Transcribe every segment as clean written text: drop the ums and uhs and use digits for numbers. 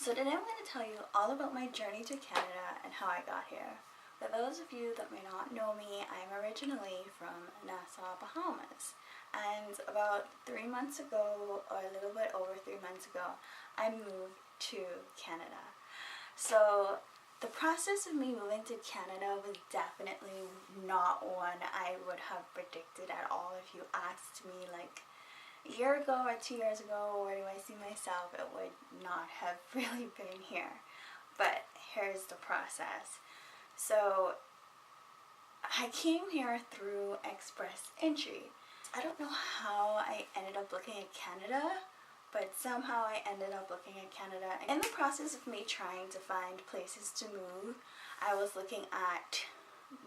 So today I'm going to tell you all about my journey to Canada and how I got here. For those of you that may not know me, I'm originally from Nassau, Bahamas. And about 3 months ago, or a little bit over 3 months ago, I moved to Canada. So the process of me moving to Canada was definitely not one I would have predicted at all. If you asked me like a year ago or 2 years ago, where do I see myself, it would not have really been here. But here's the process. So I came here through express entry. I don't know how I ended up looking at Canada, but somehow I ended up looking at Canada. In the process of me trying to find places to move, I was looking at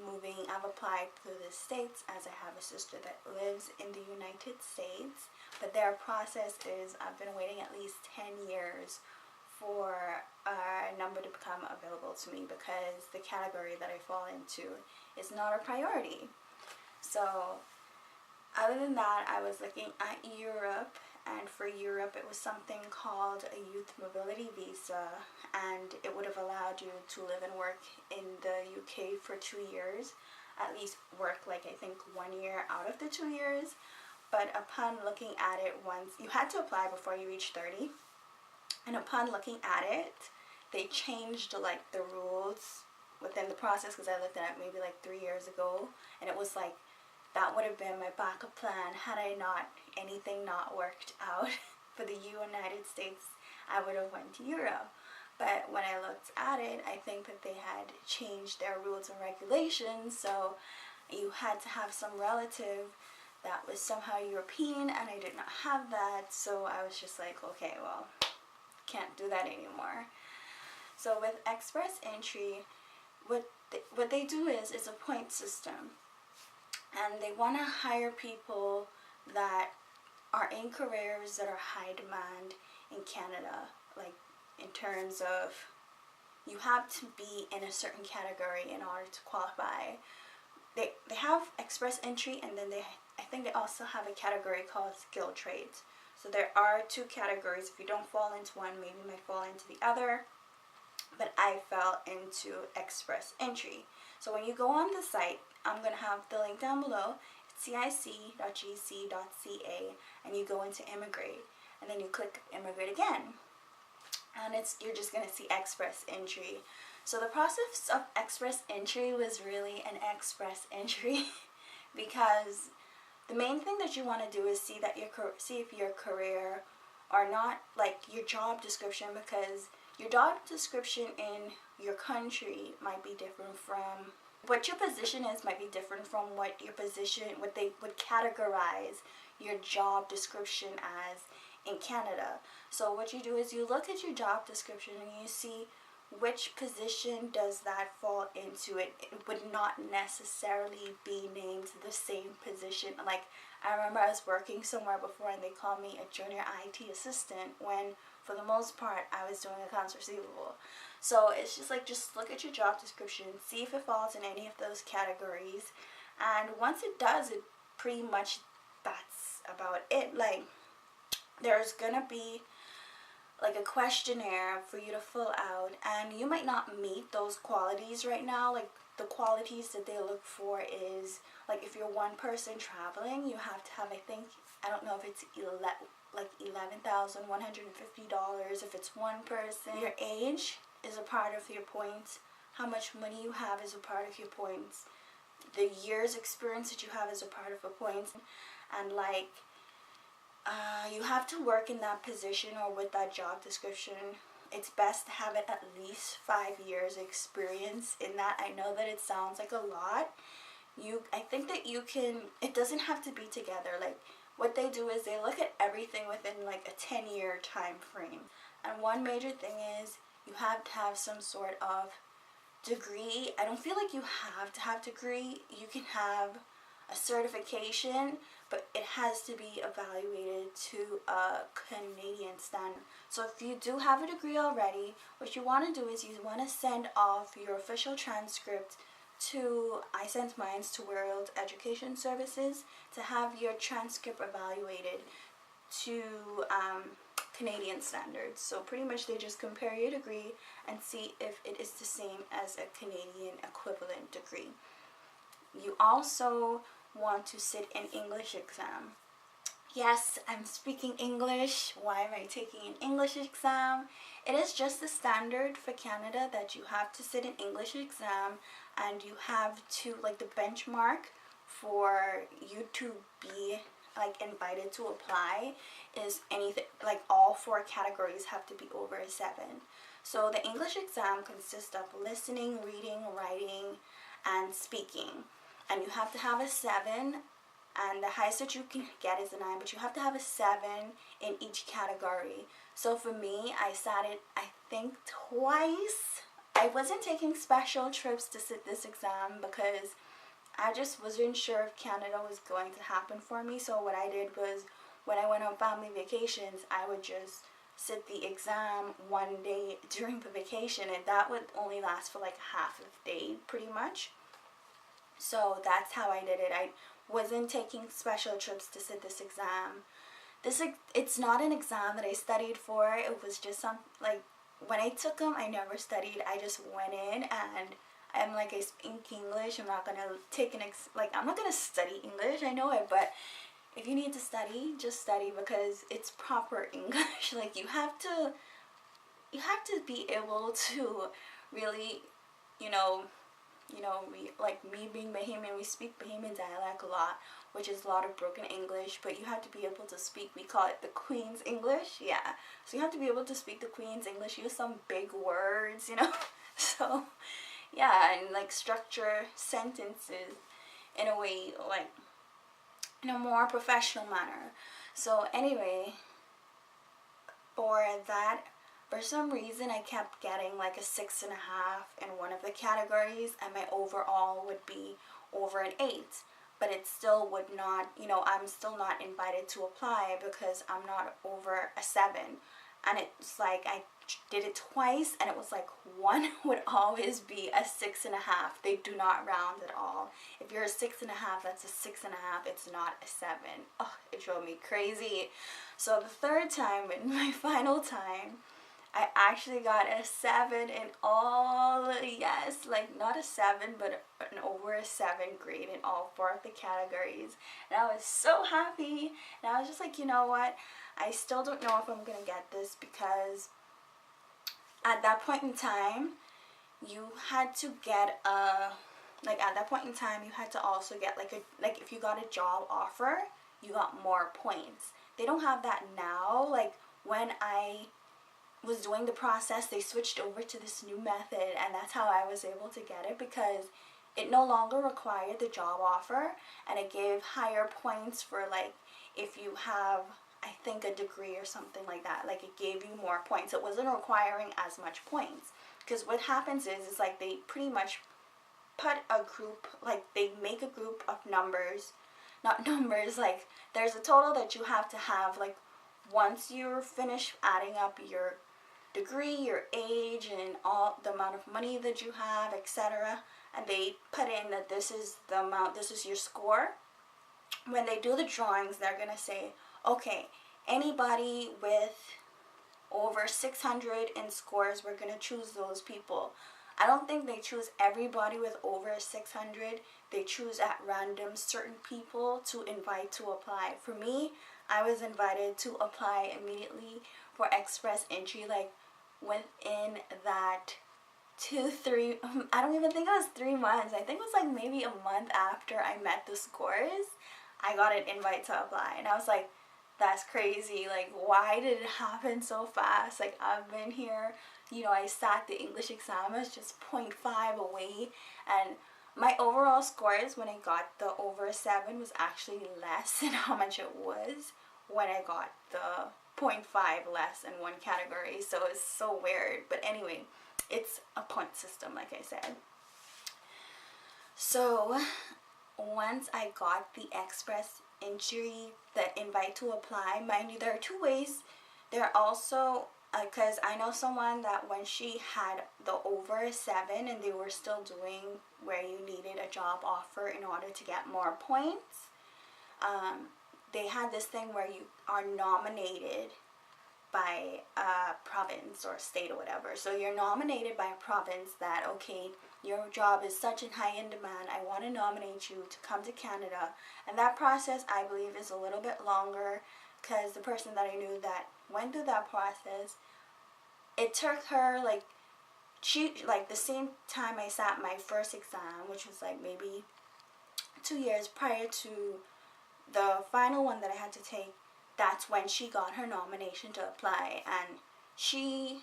moving. I've applied to the States as I have a sister that lives in the United States, but their process is I've been waiting at least 10 years for a number to become available to me because the category that I fall into is not a priority. So other than that, I was looking at Europe, and for Europe it was something called a youth mobility visa, and it would have allowed you to live and work in the UK for 2 years, at least work like I think 1 year out of the 2 years. But upon looking at it, once you had to apply before you reached 30, and upon looking at it, they changed like the rules within the process, because I looked at it maybe like 3 years ago, and it was like that would have been my backup plan had anything not worked out for the United States. I would have went to Europe. But when I looked at it, I think that they had changed their rules and regulations, so you had to have some relative that was somehow European, and I did not have that, so I was just like, okay, well, can't do that anymore. So with express entry, what they do is it's a point system, and they want to hire people that are in careers that are high demand in Canada, like in terms of you have to be in a certain category in order to qualify. They have express entry, and then I think they also have a category called skilled trades. So there are two categories. If you don't fall into one, maybe you might fall into the other. But I fell into express entry. So when you go on the site, I'm going to have the link down below. It's cic.gc.ca, and you go into immigrate, and then you click immigrate again, and you're just going to see express entry. So the process of express entry was really an express entry because the main thing that you want to do is see if your career or not, like your job description, because your job description in your country might be different from what your position is, might be different from what they would categorize your job description as in Canada. So what you do is you look at your job description and you see which position does that fall into. It would not necessarily be named the same position. Like, I remember I was working somewhere before and they called me a junior IT assistant, when for the most part I was doing accounts receivable. So it's just like, just look at your job description, see if it falls in any of those categories, and once it does, it pretty much, that's about it. Like, there's gonna be like a questionnaire for you to fill out, and you might not meet those qualities right now. Like, the qualities that they look for is, like, if you're one person traveling, you have to have, I think, I don't know if it's like $11,150 if it's one person. Your age is a part of your points. How much money you have is a part of your points. The years experience that you have is a part of the points. And like, you have to work in that position or with that job description. It's best to have it at least 5 years experience in that. I know that it sounds like a lot. I think that you can, it doesn't have to be together. Like, what they do is they look at everything within like a 10-year time frame. And one major thing is you have to have some sort of degree. I don't feel like you have to have degree. You can have a certification, but it has to be evaluated to a Canadian standard. So if you do have a degree already, what you want to do is you want to send off your official transcript to, I sent mine to World Education Services to have your transcript evaluated to Canadian standards. So pretty much they just compare your degree and see if it is the same as a Canadian equivalent degree. You also want to sit an English exam. Yes, I'm speaking English. Why am I taking an English exam? It is just the standard for Canada that you have to sit an English exam, and you have to, like, the benchmark for you to be like invited to apply is anything, like all 4 categories have to be over a 7. So the English exam consists of listening, reading, writing, and speaking. And you have to have a 7, and the highest that you can get is a 9, but you have to have a 7 in each category. So for me, I sat it, I think, twice. I wasn't taking special trips to sit this exam because I just wasn't sure if Canada was going to happen for me. So what I did was, when I went on family vacations, I would just sit the exam one day during the vacation, and that would only last for like half a day pretty much. So that's how I did it. I wasn't taking special trips to sit this exam. It's not an exam that I studied for. It was just like, when I took them, I never studied. I just went in, and I'm like, I speak English. I'm not gonna take I'm not gonna study English. I know it, but if you need to study, just study, because it's proper English. Like, you have to be able to really, like me being Bahamian, we speak Bahamian dialect a lot, which is a lot of broken English, but you have to be able to speak, we call it the Queen's English, yeah. So you have to be able to speak the Queen's English, use some big words, So, yeah, and like structure sentences in a way, like, in a more professional manner. So anyway, for that, for some reason I kept getting like a 6.5 in one of the categories, and my overall would be over an 8. But it still would not, I'm still not invited to apply because I'm not over a 7. And it's like, I did it twice, and it was like, one would always be a 6.5. They do not round at all. If you're a 6.5, that's a 6.5. It's not a 7. Oh, it drove me crazy. So the third time, in my final time, I actually got a 7 in all, yes, like not a 7, but an over a 7 grade in all 4 of the categories. And I was so happy. And I was just like, you know what? I still don't know if I'm going to get this, because at that point in time, you had to get at that point in time, you had to also get like if you got a job offer, you got more points. They don't have that now. Like, when I was doing the process, they switched over to this new method, and that's how I was able to get it, because it no longer required the job offer, and it gave higher points for, like, if you have, I think, a degree or something like that. Like, it gave you more points. It wasn't requiring as much points, because what happens is like, they pretty much put a group, like, they make a group of numbers, not numbers, like, there's a total that you have to have, like, once you're finished adding up your degree, your age, and all the amount of money that you have, etc., and they put in that this is the amount, this is your score. When they do the drawings, they're gonna say, okay, anybody with over 600 in scores, we're gonna choose those people. I don't think they choose everybody with over 600. They choose at random certain people to invite to apply. For me, I was invited to apply immediately for express entry, like within that 2-3, I don't even think it was 3 months. I think it was like maybe a month after I met the scores, I got an invite to apply. And I was like, that's crazy. Like, why did it happen so fast? Like, I've been here, I sat the English exam, I was just 0.5 away, and my overall scores when I got the over 7 was actually less than how much it was when I got the 0.5 less in one category. So it's so weird. But anyway, it's a point system, like I said. So once I got the express entry, the invite to apply, mind you, there are 2 ways. There are also, because I know someone that when she had the over 7 and they were still doing where you needed a job offer in order to get more points, they had this thing where you are nominated by a province or state or whatever. So you're nominated by a province that, okay, your job is such in high in demand, I want to nominate you to come to Canada. And that process, I believe, is a little bit longer, because the person that I knew that went through that process, it took her like, the same time I sat my first exam, which was like maybe 2 years prior to the final one that I had to take, that's when she got her nomination to apply. And she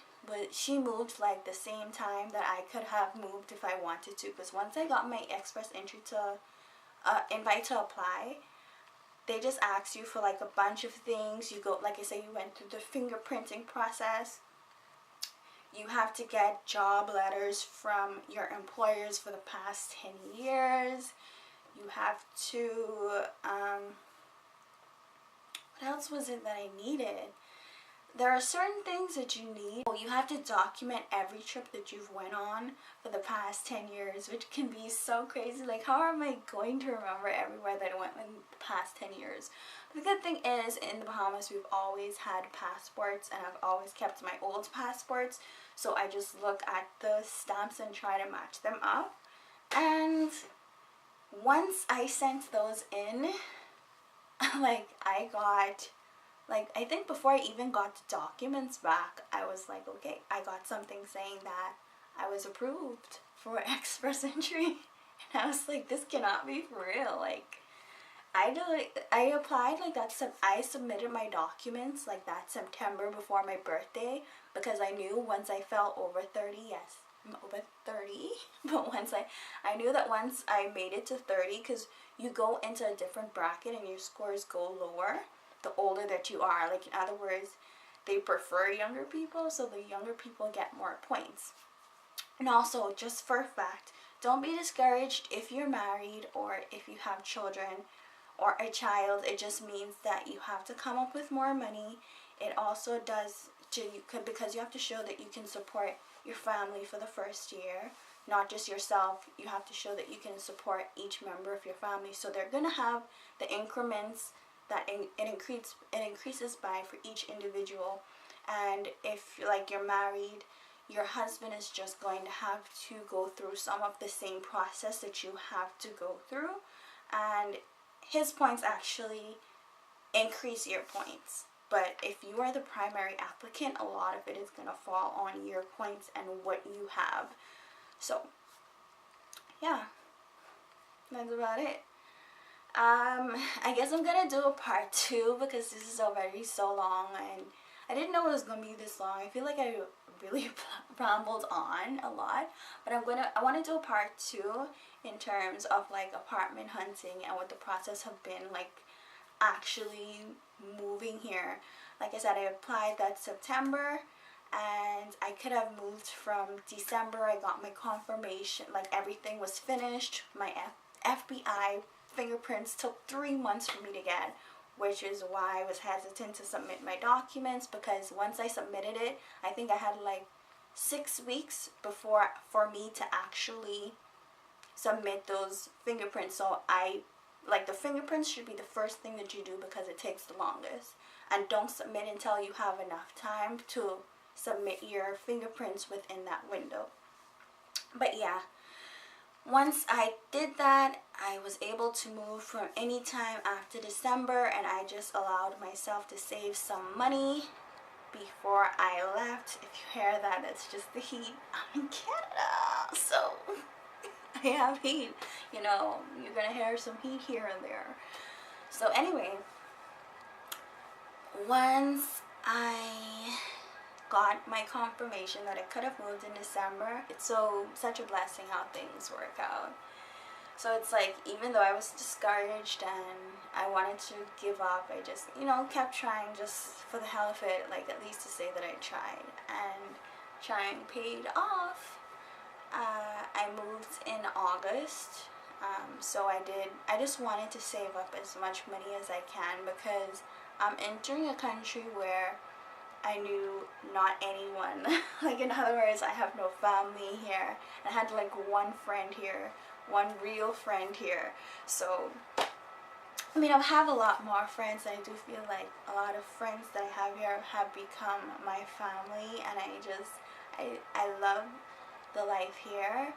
moved like the same time that I could have moved if I wanted to, because once I got my express entry to invite to apply, they just ask you for like a bunch of things. You go, like I say, you went through the fingerprinting process. You have to get job letters from your employers for the past 10 years. You have to, what else was it that I needed? There are certain things that you need. You have to document every trip that you've went on for the past 10 years, which can be so crazy. Like, how am I going to remember everywhere that I went in the past 10 years? The good thing is, in the Bahamas, we've always had passports, and I've always kept my old passports. So I just look at the stamps and try to match them up. And once I sent those in, like, I think before I even got the documents back, I was like, okay, I got something saying that I was approved for express entry. And I was like, this cannot be for real. Like, I applied like that. I submitted my documents like that September before my birthday, because I knew once I felt over 30, yes, I'm over 30, but I knew that once I made it to 30, because you go into a different bracket and your scores go lower the older that you are. Like, in other words, they prefer younger people, so the younger people get more points. And also, just for a fact, don't be discouraged if you're married or if you have children or a child. It just means that you have to come up with more money. It also does because you have to show that you can support your family for the first year, not just yourself. You have to show that you can support each member of your family. So they're gonna have the increments that it increases by for each individual. And if like you're married, your husband is just going to have to go through some of the same process that you have to go through, and his points actually increase your points. But if you are the primary applicant, a lot of it is going to fall on your points and what you have. So yeah, that's about it. I guess I'm gonna do a part 2, because this is already so long, and I didn't know it was gonna be this long. I feel like I really rambled on a lot, but I want to do a part 2 in terms of like apartment hunting and what the process have been like actually moving here. Like I said, I applied that September, and I could have moved from December. I got my confirmation, like everything was finished. My FBI fingerprints took 3 months for me to get, which is why I was hesitant to submit my documents, because once I submitted it, I think I had like 6 weeks before for me to actually submit those fingerprints. So the fingerprints should be the first thing that you do, because it takes the longest. And don't submit until you have enough time to submit your fingerprints within that window. But yeah, once I did that, I was able to move from any time after December, and I just allowed myself to save some money before I left. If you hear that, that's just the heat. I'm in Canada, so I have heat. You know, you're gonna hear some heat here and there. So anyway, once I got my confirmation that I could have moved in December, it's such a blessing how things work out. So it's like, even though I was discouraged and I wanted to give up, I just, kept trying just for the hell of it, like at least to say that I tried. And trying paid off. I moved in August, so I just wanted to save up as much money as I can, because I'm entering a country where I knew not anyone. Like, in other words, I have no family here. I had like one friend here, one real friend here. So I mean, I have a lot more friends. I do feel like a lot of friends that I have here have become my family, and I love the life here,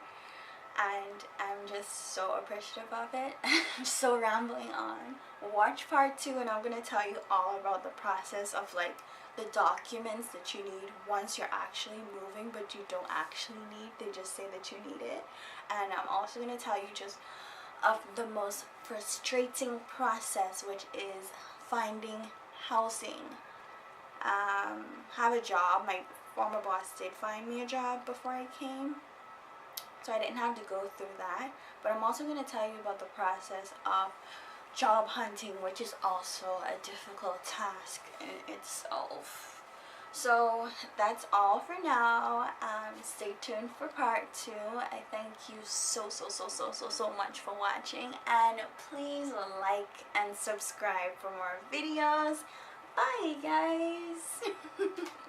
and I'm just so appreciative of it. I'm so rambling on. Watch part 2, and I'm gonna tell you all about the process of like the documents that you need once you're actually moving, but you don't actually need. They just say that you need it. And I'm also gonna tell you just of the most frustrating process, which is finding housing. Have a job. My former boss did find me a job before I came, so I didn't have to go through that. But I'm also going to tell you about the process of job hunting, which is also a difficult task in itself. So that's all for now. Stay tuned for part 2. I thank you so much for watching, and please like and subscribe for more videos. Bye guys.